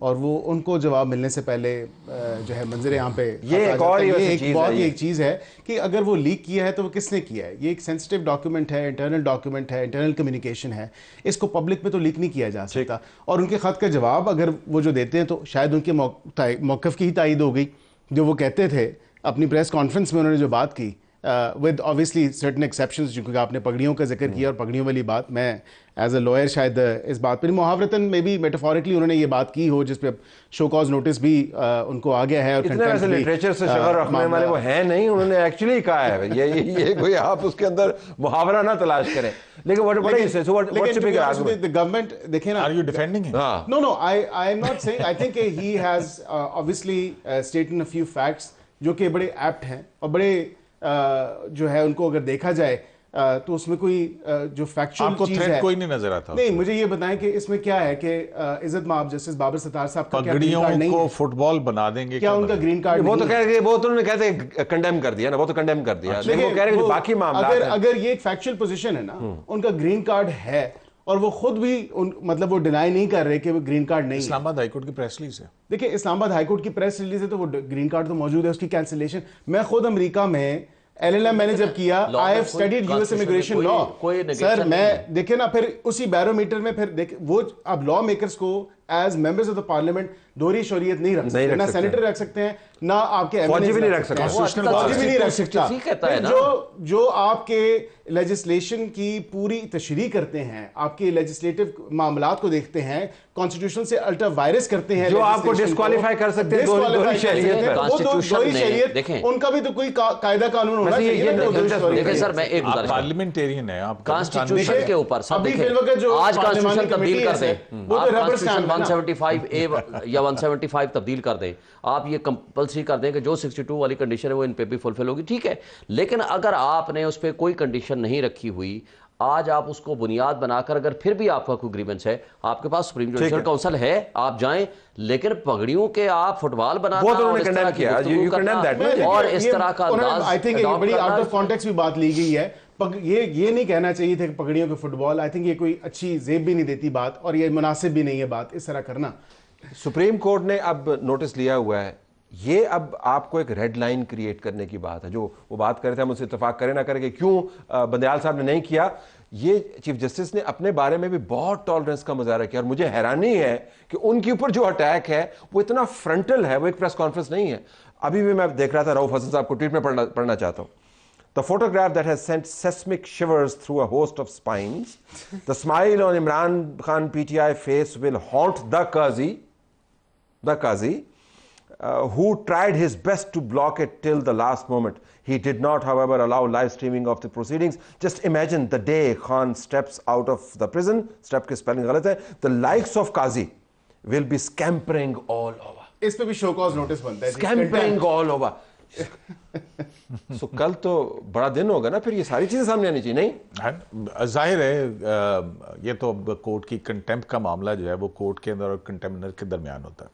اور وہ ان کو جواب ملنے سے پہلے جو ہے منظر عام پہ یہ ایک اور بہت ہی ایک چیز ہے کہ اگر وہ لیک کیا ہے تو وہ کس نے کیا ہے. یہ ایک سینسٹیو ڈاکیومنٹ ہے, انٹرنل ڈاکیومنٹ ہے, انٹرنل کمیونیکیشن ہے, اس کو پبلک میں تو لیک نہیں کیا جا سکتا. اور ان کے خط کا جواب اگر وہ جو دیتے ہیں تو شاید ان کے موقف کی ہی تائید ہو گئی. جو وہ کہتے تھے اپنی پریس کانفرنس میں انہوں نے جو بات کی ود obviously certain exceptions, کیونکہ آپ نے پگڑیوں کا ذکر کیا, اور پگڑیوں والی بات میں ایز اے لوئر شاید اس بات پہ محاورتاً میں بھی میٹافورکلی انہوں نے یہ بات کی ہو, جس پہ شو کاز نوٹس بھی ان کو آ گیا ہے. اور اتنے ویسے لٹریچر سے شغف رکھنے والے وہ ہیں نہیں, انہوں نے ایکچولی کہا ہے یہ کوئی آپ اس کے اندر محاورہ نہ تلاش کریں. لیکن گورنمنٹ دیکھیں نا, no I am not saying, I think he has obviously stated a few facts جو کہ بڑے ایپٹ ہیں اور بڑے جو ہے ان کو اگر دیکھا جائے تو اس میں کوئی جو فیکچوئل چیز ہے کوئی نہیں نظر آتا. نہیں, مجھے یہ بتائیں کہ اس میں کیا ہے کہ عزت مآب جسٹس بابر ستار صاحب کا پگڑیوں کو فٹ بال بنا دیں گے, کیا ان کا گرین کارڈ؟ وہ تو کہہ رہے, وہ تو انہوں نے کہتے ہیں کنڈیم کر دیا نا, وہ تو کنڈیم کر دیا. وہ کہہ رہے ہیں باقی معاملات اگر یہ ایک فیکچوئل پوزیشن ہے نا, ان کا گرین کارڈ ہے اور وہ خود بھی مطلب وہ ڈینائی نہیں کر رہے کہ وہ گرین کارڈ نہیں ہے. اسلام آباد ہائی کورٹ کی پریس ریلیز ہے. دیکھیں اسلام آباد ہائی کورٹ کی پریس ریلیز ہے تو وہ گرین کارڈ تو موجود ہے, اس کی کینسلیشن. میں خود امریکہ میں LLM میں نے جب کیا, I have studied US immigration law. Sir میں دیکھیں نا, پھر اسی بیرو میٹر میں پھر وہ اب لا میکرز کو as members of the parliament دوہری شریعت نہیں رکھ سکتے, نہ سینیٹر رکھ سکتے ہیں, نہ آپ کے فوجی بھی نہیں رکھ سکتے, فوجی بھی نہیں رکھ سکتا. جو آپ کے لیجسلیشن کی پوری تشریح کرتے ہیں, آپ کے لیجسلیٹو معاملات کو دیکھتے ہیں, کانسٹیٹیوشن سے الٹا وائرس کرتے ہیں, جو آپ کو ڈسکوالیفائی کر سکتے ہیں دوہری شریعت. وہ دوہری شریعت ان کا بھی تو کوئی قاعدہ قانون ہونا چاہیے. دیکھیں سر, میں ایک گزارش, پارلیمنٹیرین ہے آپ, کانسٹیٹیوشن کے اوپر سب دیکھیں, آج کانسٹیٹیوشن تبدیل کر دیں, آپ کانسٹیٹیوشن 175A یا 175 تبدیل کر دیں, آپ یہ کمپلسری کر دیں کہ جو 62 والی کنڈیشن ہے وہ ان پہ بھی فلفل ہوگی, ٹھیک ہے. لیکن اگر آپ نے اس پہ کوئی کنڈیشن نہیں رکھی ہوئی, آج آپ اس کو بنیاد بنا کر اگر پھر بھی آپ کا کوئی گریونس ہے, آپ کے پاس سپریم جوڈیشل کونسل ہے, آپ جائیں, لیکن پگڑیوں کے آپ فٹ بال بنانا اور اس طرح کا انداز آئی تھنک یہ بڑی آؤٹ آف کانٹیکسٹ بھی بات لی گئی ہے. یہ نہیں کہنا چاہیے تھا کہ پگڑیوں کے فٹ بال, آئی تھنک یہ کوئی اچھی زیب بھی نہیں دیتی بات, اور یہ مناسب بھی نہیں ہے بات اس طرح کرنا. سپریم کورٹ نے اب نوٹس لیا ہوا ہے, یہ اب آپ کو ایک ریڈ لائن کریٹ کرنے کی بات ہے. جو وہ بات کر رہے تھے, ہم اس سے اتفاق کریں نہ کریں کہ کیوں بندیال صاحب نے نہیں کیا, یہ چیف جسٹس نے اپنے بارے میں بھی بہت ٹالرنس کا مظاہرہ کیا. اور مجھے حیرانی ہے کہ ان کے اوپر جو اٹیک ہے وہ اتنا فرنٹل ہے, وہ ایک پریس کانفرنس نہیں ہے. ابھی بھی میں دیکھ رہا تھا, رؤف حسن صاحب کو ٹویٹ میں پڑھنا چاہتا ہوں. The photograph that has sent seismic shivers through a host of spines. The smile on Imran Khan PTI face will haunt the Qazi, who tried his best to block it till the last moment. He did not, however, allow live streaming of the proceedings. Just imagine the day Khan steps out of the prison. Step ke spelling galat hai. The likes of Qazi will be scampering all over. اس پہ بھی show cause notice بنتا ہے. Scampering all over. سو کل تو بڑا دن ہوگا نا, پھر یہ ساری چیزیں سامنے آنی چاہیے. نہیں ظاہر ہے یہ تو کورٹ کی کنٹیمپٹ کا معاملہ جو ہے وہ کورٹ کے اندر اور کنٹیمنر کے درمیان ہوتا ہے.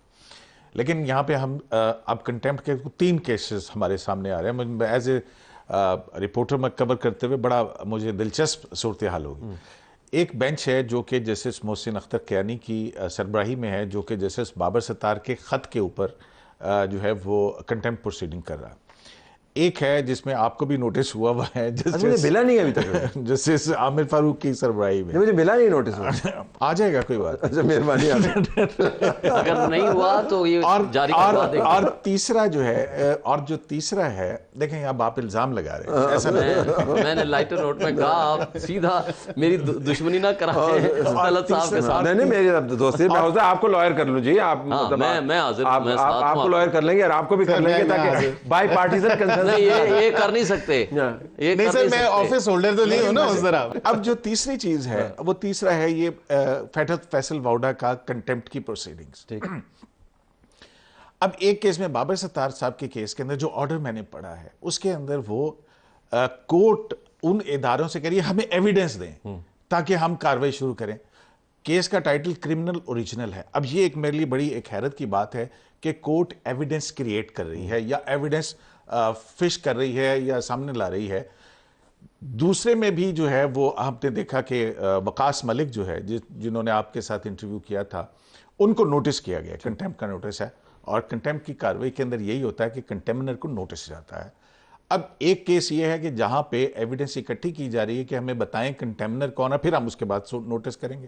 لیکن یہاں پہ ہم اب کنٹیمپٹ کے 3 کیسز ہمارے سامنے آ رہے ہیں. ایز اے رپورٹر میں کور کرتے ہوئے بڑا مجھے دلچسپ صورتحال ہوگی. ایک بینچ ہے جو کہ جسٹس محسن اختر کیانی کی سربراہی میں ہے, جو کہ جسٹس بابر ستار کے خط کے اوپر جو ہے وہ کنٹیمپٹ پروسیڈنگ کر رہا ہے. ایک ہے جس میں آپ کو بھی نوٹس ہوا ہوا ہے, مجھے ملا نہیں ابھی تک, جسٹس عامر فاروق کی سربراہی میں. مجھے ملا نہیں نوٹس. آ جائے گا کوئی بات. اچھا مہربانی. اگر نہیں ہوا تو یہ جاری کروا دیں. اور تیسرا جو ہے, جو تیسرا ہے, دیکھیں اب آپ الزام لگا رہے ہیں ایسا. میں نے لائٹر نوٹ میں کہا آپ سیدھا میری دشمنی نہ کرائیں طلعت صاحب کے ساتھ. نہیں میری دوستی میں ہوتا ہے, آپ کو لائر کر لوں جی, آپ میں حاضر ہوں, میں ساتھ ہوں. آپ کو لائر کر لیں گے اور آپ کو بھی کر لیں گے تاکہ بائی پارٹیزن. نہیں یہ کر نہیں سکتے. نہیں سر, میں آفس ہولڈر تو نہیں ہوں نا اس طرح. اب جو تیسری چیز ہے وہ تیسرا ہے یہ فیصل واؤڈا کا کنٹیمپٹ کی پروسیڈنگز. اب ایک کیس میں بابر ستار صاحب کے کیس کے اندر جو آرڈر میں نے پڑھا ہے اس کے اندر وہ کورٹ ان اداروں سے کہہ رہی ہے ہمیں ایویڈنس دیں تاکہ ہم کاروائی شروع کریں. کیس کا ٹائٹل کرمنل اوریجنل ہے. اب یہ ایک میرے لیے بڑی ایک حیرت کی بات ہے کہ کورٹ ایویڈنس کریٹ کر رہی ہے یا ایویڈنس فش کر رہی ہے یا سامنے لا رہی ہے. دوسرے میں بھی جو ہے وہ آپ نے دیکھا کہ وقاص ملک جو ہے جنہوں نے آپ کے ساتھ انٹرویو کیا تھا, ان کو نوٹس کیا گیا, کنٹیمپٹ کا نوٹس ہے, اور کنٹیمپٹ کی کارروائی کے اندر یہی ہوتا ہے کہ کنٹیمنر کو نوٹس جاتا ہے. اب ایک کیس یہ ہے کہ جہاں پہ ایویڈنس اکٹھی کی جا رہی ہے کہ ہمیں بتائیں کنٹیمنر کون ہے, پھر ہم اس کے بعد نوٹس کریں گے.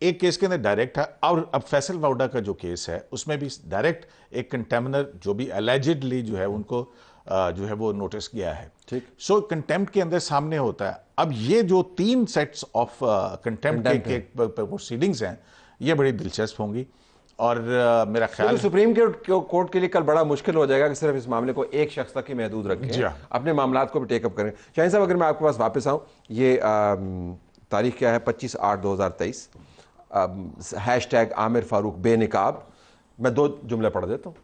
ایک کیس کے اندر ڈائریکٹ ہے, اور اب فیصل واؤڈا کا جو کیس ہے اس میں بھی ڈائریکٹ ایک کنٹیمنر جو بھی الیجڈلی جو ہے ان کو جو ہے وہ نوٹس کیا ہے. سو کنٹیمپٹ کے اندر سامنے ہوتا ہے. اب یہ جو 3 سیٹس آف کنٹیمپٹ کے پروسیڈنگز ہیں یہ بڑی دلچسپ ہوں گی, اور میرا خیال سپریم کورٹ کے لیے کل بڑا مشکل ہو جائے گا کہ صرف اس معاملے کو ایک شخص تک ہی محدود رکھیں, اپنے معاملات کو بھی ٹیک اپ کریں. شاہین صاحب اگر میں آپ کے پاس واپس آؤں, یہ تاریخ کیا ہے 25/8/2023, ہیش ٹیگ عامر فاروق بے نقاب. میں 2 جملے پڑھ دیتا ہوں,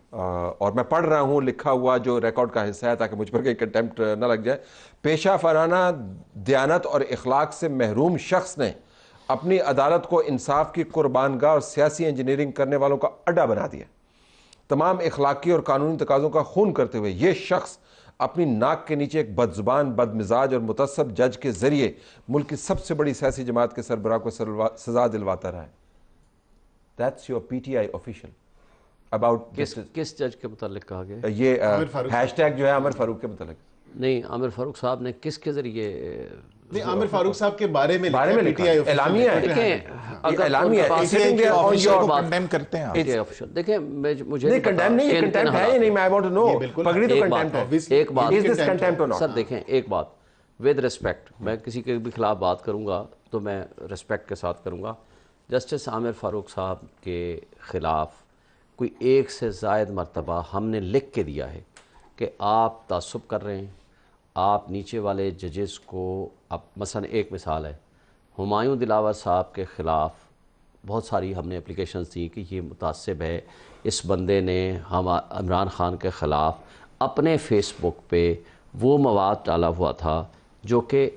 اور میں پڑھ رہا ہوں لکھا ہوا جو ریکارڈ کا حصہ ہے تاکہ مجھ پر کہیں کنٹیمپٹ نہ لگ جائے. پیشہ ورانہ دیانت اور اخلاق سے محروم شخص نے اپنی عدالت کو انصاف کی قربان گاہ اور سیاسی انجینئرنگ کرنے والوں کا اڈا بنا دیا. تمام اخلاقی اور قانونی تقاضوں کا خون کرتے ہوئے یہ شخص اپنی ناک کے نیچے ایک بدزبان, بد مزاج اور متعصب جج کے ذریعے ملک کی سب سے بڑی سیاسی جماعت کے سربراہ کو سزا دلواتا رہا ہے. That's your PTI official. کس جج کے متعلق کہا گیا؟ یہ ہیش ٹیگ جو ہے عامر فاروق کے متعلق. نہیں, عامر فاروق صاحب نے کس کے ذریعے؟ نہیں, عامر فاروق صاحب کے بارے میں اعلامیہ ہے. دیکھیں اعلامیہ کرتے ہیں. دیکھیں مجھے کنڈیم نہیں ہے, کنٹیمپٹ ہے یا نہیں, میں وانٹ ٹو نو. پگڑی تو کنٹیمپٹ ہے. ایک بات Is this contempt or not? سر دیکھیں ایک بات, ود ریسپیکٹ, میں کسی کے بھی خلاف بات کروں گا تو میں ریسپیکٹ کے ساتھ کروں گا. جسٹس عامر فاروق صاحب کے خلاف کوئی 1 سے زائد مرتبہ ہم نے لکھ کے دیا ہے کہ آپ تعصب کر رہے ہیں, آپ نیچے والے ججز کو, اب مثلا ایک مثال ہے, ہمایوں دلاور صاحب کے خلاف بہت ساری ہم نے اپلیکیشنز دی کہ یہ متعصب ہے. اس بندے نے ہم عمران خان کے خلاف اپنے فیس بک پہ وہ مواد ڈالا ہوا تھا جو کہ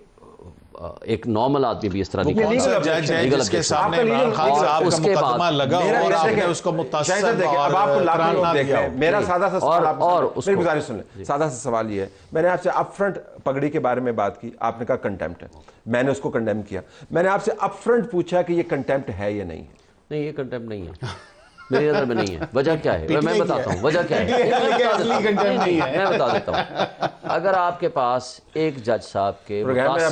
ایک نارمل آدمی بھی اس طرح نہیں کر سکتا. جس کے سامنے عمران خان صاحب کا مقدمہ لگا اور آپ نے اس کو متعصب اور قرار نہ دیا. میرا سادہ سا سوال, میری گزارش سن لیں, سادہ سا سوال یہ ہے, میں نے آپ سے اپ فرنٹ پگڑی کے بارے میں بات کی, آپ نے کہا کنٹیمپٹ ہے, میں نے اس کو کنڈیم کیا. میں نے آپ سے اپ فرنٹ پوچھا کہ یہ کنٹیمپٹ ہے یا نہیں. نہیں, یہ کنٹیمپٹ نہیں ہے, میری نظر میں نہیں ہے. وجہ کیا ہے میں بتاتا ہوں, وجہ کیا ہے میں بتا دیتا ہوں. اگر آپ کے پاس ایک جج صاحب کے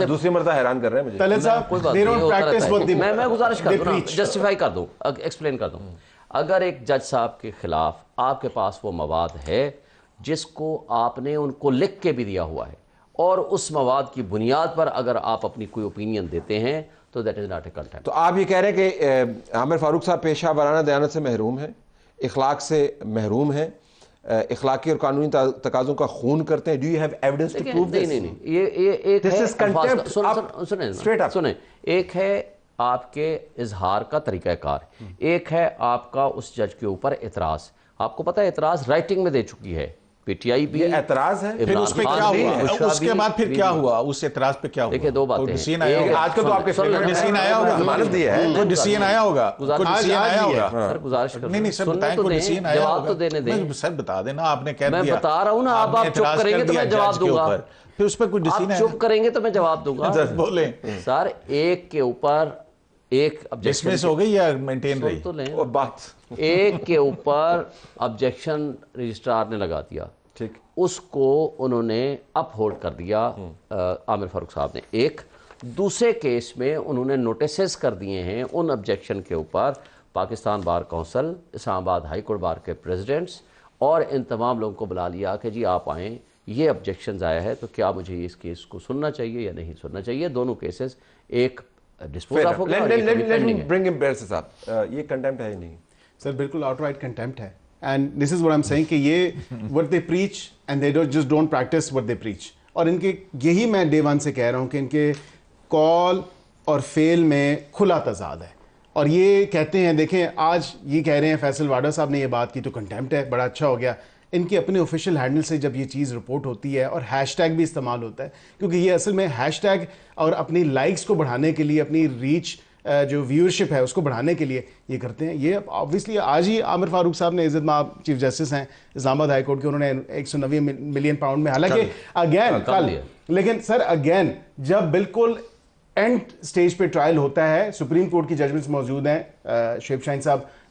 دوسری مرتبہ حیران کر رہے ہیں مجھے, میں گزارش کر دوں, جسٹیفائی کر دوں, ایکسپلین کر دوں. اگر ایک جج صاحب کے خلاف آپ کے پاس وہ مواد ہے جس کو آپ نے ان کو لکھ کے بھی دیا ہوا ہے, اور اس مواد کی بنیاد پر اگر آپ اپنی کوئی اوپینین دیتے ہیں تو that is not a contempt. تو آپ یہ کہہ رہے ہیں کہ عامر فاروق صاحب پیشہ ورانہ دیانت سے محروم ہیں, اخلاق سے محروم ہیں, اخلاقی اور قانونی تقاضوں کا خون کرتے ہیں. Do you have evidence to prove this? نہیں, یہ ایک ہے, سنیں, ایک ہے آپ کے اظہار کا طریقہ کار, ایک ہے آپ کا اس جج کے اوپر اعتراض. آپ کو پتہ ہے اعتراض رائٹنگ میں دے چکی ہے پی ٹی آئی بھی. اعتراض ہے, پھر اس پہ کیا ہوا, اس کے بعد پھر کیا ہوا, اس اعتراض پہ کیا ہوا؟ دیکھیں 2 باتیں ہیں. آج کل تو آپ کے ڈسین آیا ہوگا, ضمانت دی ہے, کوئی ڈسین آیا ہوگا, سر گزارش کر نہیں سر بتائیں, کوئی ڈسین آیا جواب تو دینے دیں. سر بتا دینا, آپ نے کہہ دیا, میں بتا رہا ہوں نا, آپ چپ کریں گے تو میں جواب دوں گا. پھر اس پہ کوئی ڈسین آپ چپ کریں گے تو میں جواب دوں گا. بولیں سر, ایک کے اوپر ایک ڈسمس ہو گئی یا مینٹین رہی تو لیں, بات ایک کے اوپر آبجیکشن رجسٹرار نے لگا دیا, ٹھیک, اس کو انہوں نے اپ ہولڈ کر دیا عامر فاروق صاحب نے. ایک دوسرے کیس میں انہوں نے نوٹسز کر دیے ہیں ان آبجیکشن کے اوپر پاکستان بار کونسل, اسلام آباد ہائی کورٹ بار کے پریزیڈنٹس, اور ان تمام لوگوں کو بلا لیا کہ جی آپ آئیں, یہ آبجیکشنز آیا ہے تو کیا مجھے اس کیس کو سننا چاہیے یا نہیں سننا چاہیے. دونوں کیسز ایک ڈسپوز آف ہو گیا. یہ کنٹیمپٹ ہے نہیں سر؟ بالکل آؤٹ رائٹ کنٹیمپٹ ہے. And this is what I'm saying کہ یہ what they preach and they just don't practice what they preach. اور ان کے یہی میں day one سے کہہ رہا ہوں کہ ان کے کال اور فیل میں کھلا تضاد ہے. اور یہ کہتے ہیں, دیکھیں آج یہ کہہ رہے ہیں فیصل واڈا صاحب نے یہ بات کی تو کنٹیمپٹ ہے, بڑا اچھا ہو گیا. ان کے اپنے آفیشیل ہینڈل سے جب یہ چیز رپورٹ ہوتی ہے اور ہیش ٹیگ بھی استعمال ہوتا ہے, کیونکہ یہ اصل میں ہیش ٹیگ اور اپنی لائکس کو بڑھانے کے لیے, اپنی ریچ جو ویورشپ ہے اس کو بڑھانے کے لیے یہ کرتے ہیں. یہ آبویسلی آج ہی عامر فاروق صاحب نے, عزت مآب چیف جسٹس ہیں اسلام آباد ہائی کورٹ کے, انہوں نے 190 ملین پاؤنڈ میں, حالانکہ اگین کل, لیکن سر اگین جب بالکل اینڈ سٹیج پہ ٹرائل ہوتا ہے, سپریم کورٹ کی ججمنٹس موجود ہیں, شعیب شاہین صاحب